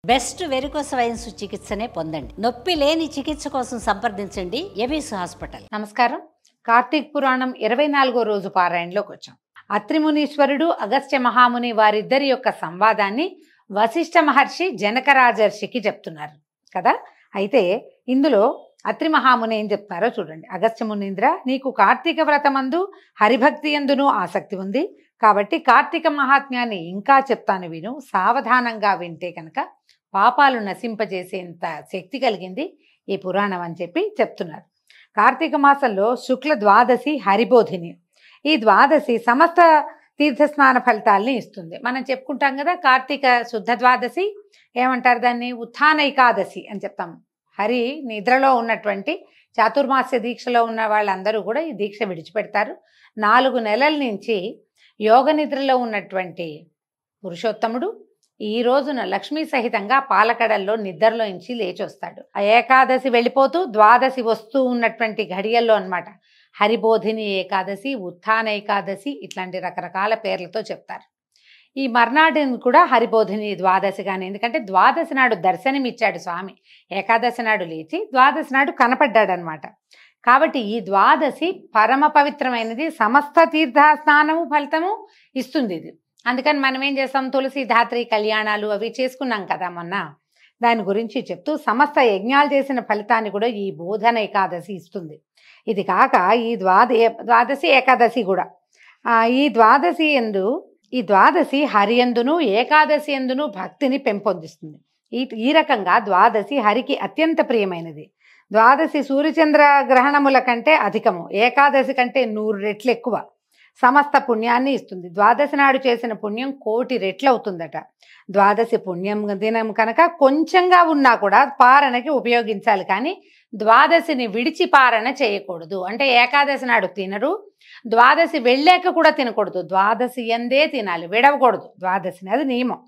Best varicose wines చికిత్సనే పొందండి. నొప్పి లేని చికిత్స కోసం సంప్రదించండి ఎవిస్ హాస్పిటల్. నమస్కారం. కార్తీక్ పురాణం 24వ రోజు పారాయణలోకి వచ్చాం. అత్రిమునీశ్వరుడు అగస్త్య మహాముని వారిద్దరి యొక్క సంవాదాన్ని వశిష్ఠ మహర్షి జనక రాజర్షికి చెప్తున్నారు కదా. అయితే ఇందులో అత్రి మహాముని ఏం చెప్తున్నారో చూడండి. అగస్త్య మునీంద్ర, నీకు కార్తీక వ్రతమందు హరిభక్తి ఎందును ఆసక్తి ఉంది కాబట్టి కార్తీక మహాత్మ్యాన్ని ఇంకా చెప్తాను విను. సావధానంగా వింటే కనుక పాపాలు నశింపజేసేంత శక్తి కలిగింది ఈ పురాణం అని చెప్పి చెప్తున్నారు. కార్తీక మాసంలో శుక్ల ద్వాదశి హరిబోధిని. ఈ ద్వాదశి సమస్త తీర్థస్నాన ఫలితాల్ని ఇస్తుంది. మనం చెప్పుకుంటాం కదా, కార్తీక శుద్ధ ద్వాదశి ఏమంటారు దాన్ని, ఉత్థాన ఏకాదశి అని చెప్తాం. హరి నిద్రలో ఉన్నటువంటి చాతుర్మాస్య దీక్షలో ఉన్న వాళ్ళందరూ కూడా ఈ దీక్ష విడిచిపెడతారు. 4 నెలల నుంచి యోగ నిద్రలో ఉన్నటువంటి పురుషోత్తముడు ఈ రోజున లక్ష్మీ సహితంగా పాలకడల్లో నిద్రలోంచి లేచి వస్తాడు. ఆ ఏకాదశి వెళ్ళిపోతూ ద్వాదశి వస్తూ ఉన్నటువంటి ఘడియల్లో అన్నమాట హరిబోధిని ఏకాదశి, ఉత్థాన ఏకాదశి ఇట్లాంటి రకరకాల పేర్లతో చెప్తారు. ఈ మర్నాటిని కూడా హరిబోధిని ద్వాదశి కానీ, ఎందుకంటే ద్వాదశి నాడు దర్శనం ఇచ్చాడు స్వామి. ఏకాదశి నాడు లేచి ద్వాదశి నాడు కనపడ్డాడు అనమాట. కాబట్టి ఈ ద్వాదశి పరమ పవిత్రమైనది, సమస్త తీర్థ స్నానము ఫలితము ఇస్తుంది ఇది. అందుకని మనం ఏం చేస్తాం, తులసి ధాత్రి కళ్యాణాలు అవి చేసుకున్నాం కదా మొన్న. దాని గురించి చెప్తూ సమస్త యజ్ఞాలు చేసిన ఫలితాన్ని కూడా ఈ బోధన ఏకాదశి ఇస్తుంది. ఇది కాక ఈ ద్వాదశి ఏకాదశి కూడా ఈ ద్వాదశి హరి యందును ఏకాదశి యందును భక్తిని పెంపొందిస్తుంది. ఈ రకంగా ద్వాదశి హరికి అత్యంత ప్రియమైనది. ద్వాదశి సూర్యచంద్ర గ్రహణముల కంటే అధికము, ఏకాదశి కంటే 100 రెట్లు ఎక్కువ సమస్త పుణ్యాన్ని ఇస్తుంది. ద్వాదశి నాడు చేసిన పుణ్యం 1,000,000 రెట్లు అవుతుందట. ద్వాదశి పుణ్యం దినం కనుక కొంచెంగా ఉన్నా కూడా పారణకి ఉపయోగించాలి, కానీ ద్వాదశిని విడిచి పారణ చేయకూడదు. అంటే ఏకాదశి నాడు తినరు, ద్వాదశి వెళ్ళాక కూడా తినకూడదు, ద్వాదశి ఎందే తినాలి, విడవకూడదు ద్వాదశిని, అది నియమం.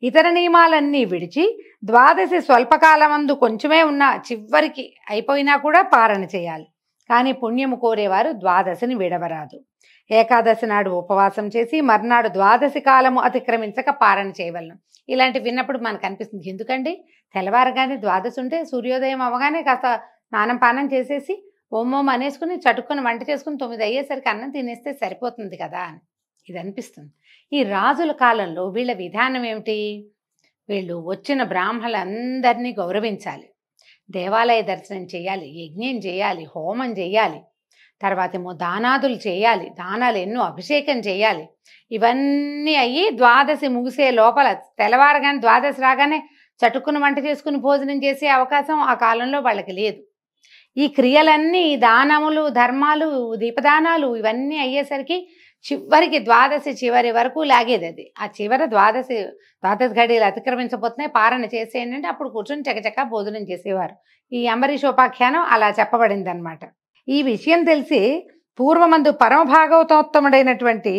ఇతర నియమాలన్నీ విడిచి ద్వాదశి స్వల్పకాలమందు కొంచెమే ఉన్నా చివరికి అయిపోయినా కూడా పారణ చేయాలి. కానీ పుణ్యము కోరేవారు ద్వాదశిని విడవరాదు. ఏకాదశి నాడు ఉపవాసం చేసి మర్నాడు ద్వాదశి కాలము అతిక్రమించక పారణ చేయవలను. ఇలాంటివి విన్నప్పుడు మనకు అనిపిస్తుంది, ఎందుకండి తెల్లవారగానే ద్వాదశి ఉంటే సూర్యోదయం అవ్వగానే కాస్త స్నానం పానం చేసేసి ఓమోం అనేసుకుని చటుక్కుని వంట చేసుకుని 9 అయ్యేసరికి అన్నం తినేస్తే సరిపోతుంది కదా అని ఇది అనిపిస్తుంది. ఈ రాజుల కాలంలో వీళ్ళ విధానం ఏమిటి, వీళ్ళు వచ్చిన బ్రాహ్మణులందరినీ గౌరవించాలి, దేవాలయ దర్శనం చేయాలి, యజ్ఞం చేయాలి, హోమం చేయాలి, తర్వాత ఏమో దానాదులు చేయాలి, దానాలు ఎన్నో అభిషేకం చేయాలి. ఇవన్నీ అయ్యి ద్వాదశి ముగిసే లోపల తెల్లవారగానే ద్వాదశి రాగానే చటుక్కుని వంట చేసుకుని భోజనం చేసే అవకాశం ఆ కాలంలో వాళ్ళకి లేదు. ఈ క్రియలన్నీ దానములు, ధర్మాలు, దీపదానాలు ఇవన్నీ అయ్యేసరికి చివరికి ద్వాదశి చివరి వరకు లాగేది అది. ఆ చివరి ద్వాదశి ఘడియలు అతిక్రమించబోతున్నాయి, పారణ చేసేయండి అంటే అప్పుడు కూర్చొని చకచకా భోజనం చేసేవారు. ఈ అంబరీషోపాఖ్యానం అలా చెప్పబడింది అనమాట. ఈ విషయం తెలిసి పూర్వమందు పరమభాగవతోత్తముడైనటువంటి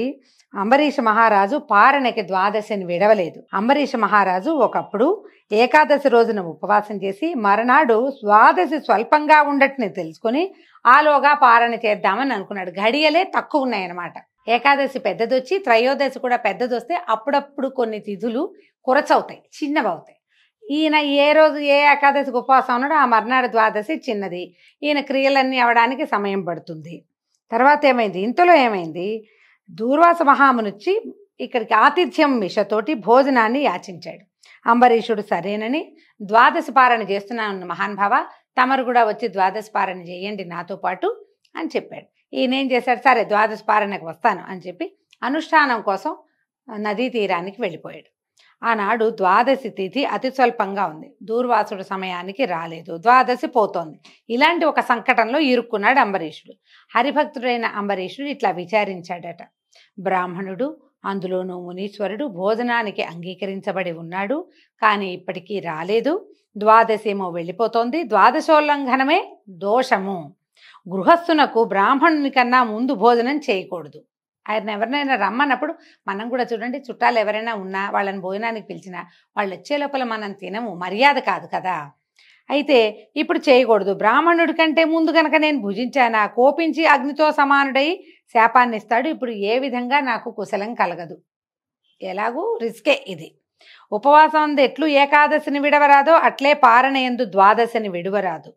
అంబరీష మహారాజు పారణకి ద్వాదశిని విడవలేదు. అంబరీష మహారాజు ఒకప్పుడు ఏకాదశి రోజున ఉపవాసం చేసి మరునాడు ద్వాదశి స్వల్పంగా ఉండటని తెలుసుకుని ఆలోగా పారణ చేద్దామని అనుకున్నాడు. ఘడియలే తక్కువ ఉన్నాయన్నమాట. ఏకాదశి పెద్దదొచ్చి త్రయోదశి కూడా పెద్దదొస్తే అప్పుడప్పుడు కొన్ని తిథులు కురచవుతాయి, చిన్నవవుతాయి. ఈయన ఏ రోజు ఏ ఏకాదశికి ఉపవాసం ఉన్నాడో ఆ మర్నాడు ద్వాదశి చిన్నది, ఈయన క్రియలన్నీ అవడానికి సమయం పడుతుంది. తర్వాత ఏమైంది, ఇంతలో ఏమైంది, దూర్వాస మహామునిచ్చి ఇక్కడికి ఆతిథ్యం మిషతోటి భోజనాన్ని యాచించాడు. అంబరీషుడు సరేనని, ద్వాదశి పారణ చేస్తున్నాను మహానుభావ, తమరు కూడా వచ్చి ద్వాదశి పారణ చేయండి నాతో పాటు అని చెప్పాడు. ఈయన ఏం చేశాడు, సరే ద్వాదశి పారణకు వస్తాను అని చెప్పి అనుష్ఠానం కోసం నదీ తీరానికి వెళ్ళిపోయాడు. ఆనాడు ద్వాదశి తిథి అతి స్వల్పంగా ఉంది, దూర్వాసుడు సమయానికి రాలేదు, ద్వాదశి పోతోంది. ఇలాంటి ఒక సంకటంలో ఇరుక్కున్నాడు అంబరీషుడు. హరిభక్తుడైన అంబరీషుడు ఇట్లా విచారించాడట, బ్రాహ్మణుడు అందులోనూ మునీశ్వరుడు భోజనానికి అంగీకరించబడి ఉన్నాడు, కానీ ఇప్పటికీ రాలేదు, ద్వాదశి ఏమో వెళ్ళిపోతోంది, ద్వాదశోల్లంఘనమే దోషము, గృహస్థునకు బ్రాహ్మణుని కన్నా ముందు భోజనం చేయకూడదు. ఆయన ఎవరినైనా రమ్మన్నప్పుడు మనం కూడా చూడండి, చుట్టాలు ఎవరైనా ఉన్నా వాళ్ళని భోజనానికి పిలిచినా వాళ్ళు వచ్చే లోపల మనం తినము, మర్యాద కాదు కదా. అయితే ఇప్పుడు చేయకూడదు, బ్రాహ్మణుడి కంటే ముందు కనుక నేను భుజించానా కోపించి అగ్నితో సమానుడై శాపాన్ని ఇస్తాడు, ఇప్పుడు ఏ విధంగా నాకు కుశలం కలగదు, ఎలాగూ రిస్కే ఇది. ఉపవాసం అందు ఎట్లు ఏకాదశిని విడవరాదో అట్లే పారణ యందు ద్వాదశిని విడువరాదు.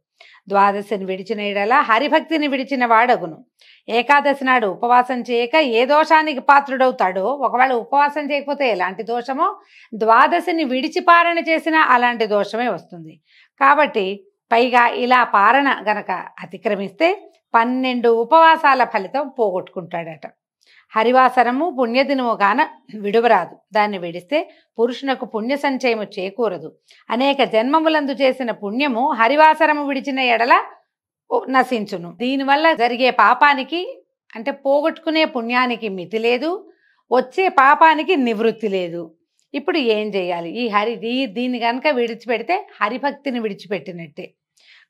ద్వాదశిని విడిచిన ఎడల హరిభక్తిని విడిచిన వాడగును. ఏకాదశి నాడు ఉపవాసం చేయక ఏ దోషానికి పాత్రుడవుతాడో, ఒకవేళ ఉపవాసం చేయకపోతే ఎలాంటి దోషమో, ద్వాదశిని విడిచి పారణ చేసినా అలాంటి దోషమే వస్తుంది. కాబట్టి పైగా ఇలా పారణ గనక అతిక్రమిస్తే 12 ఉపవాసాల ఫలితం పోగొట్టుకుంటాడట. హరివాసరము పుణ్యదినము గాన విడువరాదు. దాన్ని విడిస్తే పురుషునకు పుణ్య సంచయము చేకూరదు. అనేక జన్మములందు చేసిన పుణ్యము హరివాసరము విడిచిన ఎడల నశించును. దీనివల్ల జరిగే పాపానికి అంటే పోగొట్టుకునే పుణ్యానికి మితి లేదు, వచ్చే పాపానికి నివృత్తి లేదు. ఇప్పుడు ఏం చేయాలి? దీన్ని కనుక విడిచిపెడితే హరిభక్తిని విడిచిపెట్టినట్టే.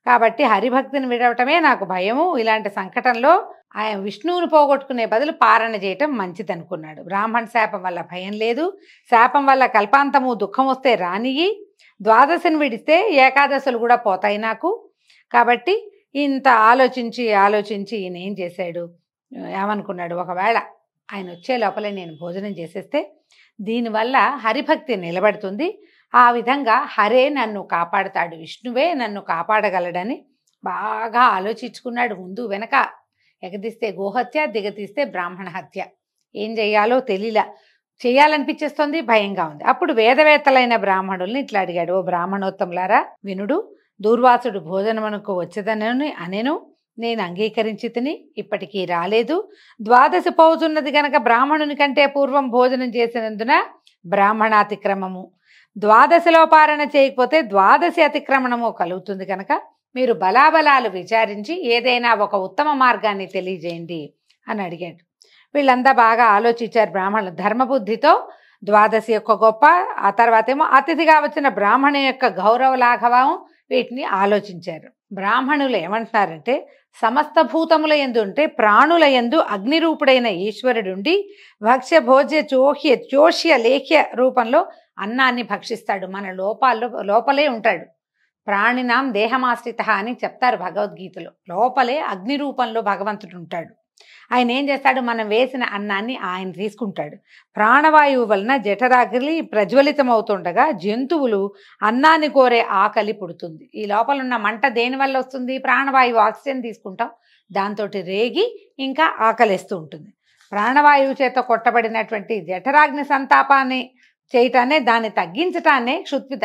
కాబట్టి హరిభక్తిని విడవటమే నాకు భయము. ఇలాంటి సంకటంలో ఆయన విష్ణువును పోగొట్టుకునే బదులు పారణ చేయటం మంచిది అనుకున్నాడు. బ్రాహ్మణ శాపం వల్ల భయం లేదు, శాపం వల్ల కల్పాంతము దుఃఖం వస్తే రానియి, ద్వాదశిని విడిస్తే ఏకాదశులు కూడా పోతాయి నాకు. కాబట్టి ఇంత ఆలోచించి ఈయన ఏం చేశాడు, ఏమనుకున్నాడు, ఒకవేళ ఆయన వచ్చే లోపలే నేను భోజనం చేసేస్తే దీనివల్ల హరిభక్తి నిలబడుతుంది, ఆ విధంగా హరే నన్ను కాపాడుతాడు, విష్ణువే నన్ను కాపాడగలడని బాగా ఆలోచించుకున్నాడు. ముందు వెనక ఎగదీస్తే గోహత్య, దిగతీస్తే బ్రాహ్మణ హత్య. ఏం చెయ్యాలో తెలియలా, చెయ్యాలనిపించేస్తుంది, భయంగా ఉంది. అప్పుడు వేదవేత్తలైన బ్రాహ్మణుల్ని ఇట్లా అడిగాడు, ఓ బ్రాహ్మణోత్తములారా వినుడు, దూర్వాసుడు భోజనమునకు వచ్చేదనని అనేను, నేను అంగీకరించి తిని ఇప్పటికీ రాలేదు. ద్వాదశి పోతున్నది గనక బ్రాహ్మణుని కంటే పూర్వం భోజనం చేసినందున బ్రాహ్మణాతిక్రమము, ద్వాదశిలో పారణ చేయకపోతే ద్వాదశి అతిక్రమణము కలుగుతుంది కనుక మీరు బలాబలాలు విచారించి ఏదైనా ఒక ఉత్తమ మార్గాన్ని తెలియజేయండి అని అడిగాడు. వీళ్ళంతా బాగా ఆలోచించారు బ్రాహ్మణులు. ధర్మబుద్ధితో ద్వాదశి యొక్క గొప్ప, ఆ తర్వాత ఏమో అతిథిగా వచ్చిన బ్రాహ్మణ యొక్క గౌరవ లాఘవం, వీటిని ఆలోచించారు. బ్రాహ్మణులు ఏమంటున్నారంటే, సమస్త భూతముల యందు అంటే ప్రాణుల యందు అగ్నిరూపుడైన ఈశ్వరుడుండి భక్ష్య భోజ్య చోష్య లేఖ్య రూపంలో అన్నాన్ని భక్షిస్తాడు. మన లోపలే ఉంటాడు. ప్రాణినాం దేహమాశ్రిత అని చెప్తారు భగవద్గీతలో. లోపలే అగ్ని రూపంలో భగవంతుడు ఉంటాడు. ఆయన ఏం చేస్తాడు, మనం వేసిన అన్నాన్ని ఆయన తీసుకుంటాడు. ప్రాణవాయువు వలన జఠరాగ్ని ప్రజ్వలితమవుతుండగా జంతువులు అన్నాన్ని కోరే ఆకలి పుడుతుంది. ఈ లోపల ఉన్న మంట దేనివల్ల వస్తుంది? ప్రాణవాయువు, ఆక్సిజన్ తీసుకుంటాం, దాంతో రేగి ఇంకా ఆకలిస్తూ ఉంటుంది. ప్రాణవాయువు చేత కొట్టబడినటువంటి జఠరాగ్ని సంతాపాన్ని చేయటాన్ని, దాన్ని తగ్గించటాన్ని క్షుత్పి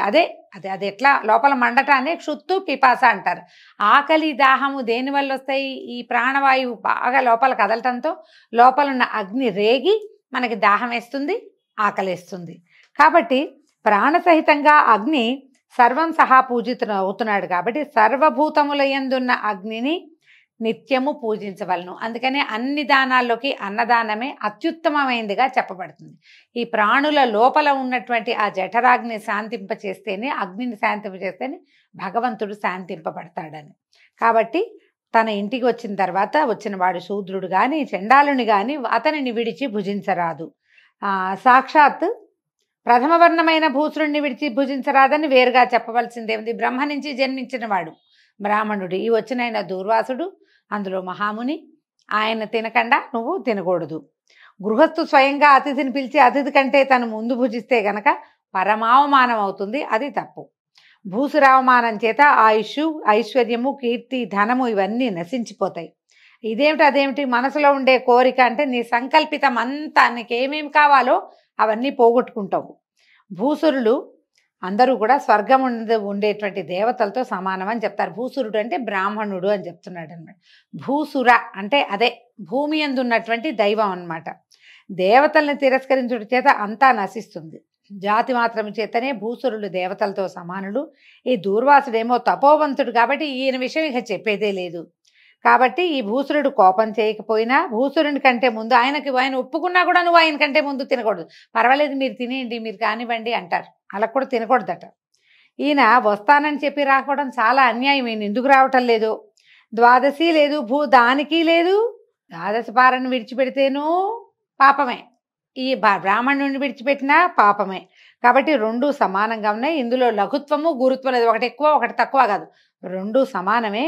అది ఎట్లా లోపల మండటాన్ని క్షుత్తు పిపాస అంటారు. ఆకలి దాహము దేనివల్ల వస్తాయి? ఈ ప్రాణవాయువు బాగా లోపల కదలటంతో లోపల ఉన్న అగ్ని రేగి మనకి దాహం వేస్తుంది, ఆకలిస్తుంది. కాబట్టి ప్రాణసహితంగా అగ్ని సర్వం సహా పూజిత అవుతున్నాడు. కాబట్టి సర్వభూతముల యందున్న అగ్నిని నిత్యము పూజించవలను. అందుకనే అన్ని దానాల్లోకి అన్నదానమే అత్యుత్తమమైనదిగా చెప్పబడుతుంది. ఈ ప్రాణుల లోపల ఉన్నటువంటి ఆ జఠరాగ్ని శాంతింపచేస్తేనే, అగ్నిని శాంతింపచేస్తేనే భగవంతుడు శాంతింపబడతాడని. కాబట్టి తన ఇంటికి వచ్చిన తర్వాత వచ్చిన వాడు శూద్రుడు కానీ చండాలుని కానీ అతనిని విడిచి భుజించరాదు. సాక్షాత్ ప్రథమవర్ణమైన భూసురుణ్ణి విడిచి భుజించరాదని వేరుగా చెప్పవలసిందేమిది? బ్రహ్మ నుంచి జన్మించిన వాడు బ్రాహ్మణుడు, ఈ వచ్చిన దూర్వాసుడు, అందులో మహాముని, ఆయన తినకుండా నువ్వు తినకూడదు. గృహస్థు స్వయంగా అతిథిని పిలిచి అతిథి కంటే తను ముందు భుజిస్తే గనక పరమావమానం అవుతుంది, అది తప్పు. భూసురావమానం చేత ఆయుష్, ఐశ్వర్యము, కీర్తి, ధనము ఇవన్నీ నశించిపోతాయి. ఇదేమిటి అదేమిటి? మనసులో ఉండే కోరిక అంటే నీ సంకల్పితం అంతా, నీకేమేమి కావాలో అవన్నీ పోగొట్టుకుంటావు. భూసురులు అందరూ కూడా స్వర్గం ఉండేటువంటి దేవతలతో సమానం అని చెప్తారు. భూసురుడు అంటే బ్రాహ్మణుడు అని చెప్తున్నాడు అనమాట. భూసుర అంటే అదే భూమి యందు ఉన్నటువంటి దైవం అన్నమాట. దేవతల్ని తిరస్కరించుట చేత అంతా నశిస్తుంది. జాతి మాత్రం చేతనే భూసురులు దేవతలతో సమానులు. ఈ దూర్వాసుడేమో తపోవంతుడు కాబట్టి ఈయన విషయం ఇక చెప్పేదే లేదు. కాబట్టి ఈ భూసురుడు కోపం చేయకపోయినా భూసురుని కంటే ముందు ఆయన ఒప్పుకున్నా కూడా నువ్వు ఆయన కంటే ముందు తినకూడదు, పర్వాలేదు మీరు తినేయండి, మీరు కానివ్వండి అంటారు. అలా కూడా తినకూడదట. ఈయన వస్తానని చెప్పి రాకపోవడం చాలా అన్యాయం. ఈయన ఎందుకు రావటం లేదు? ద్వాదశి లేదు, దానికి లేదు. ద్వాదశి పారను విడిచిపెడితేనూ పాపమే, ఈ బ్రాహ్మణుడిని విడిచిపెట్టినా పాపమే. కాబట్టి రెండూ సమానంగా ఉన్నాయి. ఇందులో లఘుత్వము గురుత్వం లేదు, ఒకటి ఎక్కువ ఒకటి తక్కువ కాదు, రెండూ సమానమే.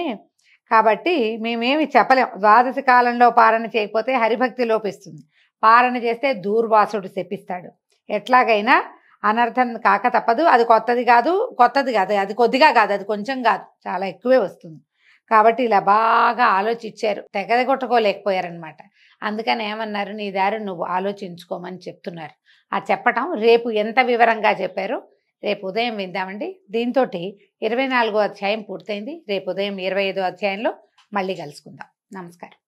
కాబట్టి మేమేమి చెప్పలేం. ద్వాదశి కాలంలో పారణ చేయకపోతే హరిభక్తి లోపిస్తుంది, పారణ చేస్తే దూర్వాసుడు శపిస్తాడు. ఎట్లాగైనా అనర్థం కాక తప్పదు. అది కొత్తది కాదు అది కొద్దిగా కాదు, అది కొంచెం కాదు, చాలా ఎక్కువే వస్తుంది. కాబట్టి ఇలా బాగా ఆలోచించారు, తెగదగొట్టుకోలేకపోయారనమాట. అందుకని ఏమన్నారు, నీ దారి నువ్వు ఆలోచించుకోమని చెప్తున్నారు. ఆ చెప్పటం రేపు ఎంత వివరంగా చెప్పారో రేపు ఉదయం విందామండి. దీంతో 24వ అధ్యాయం పూర్తయింది. రేపు ఉదయం 25వ అధ్యాయంలో మళ్ళీ కలుసుకుందాం. నమస్కారం.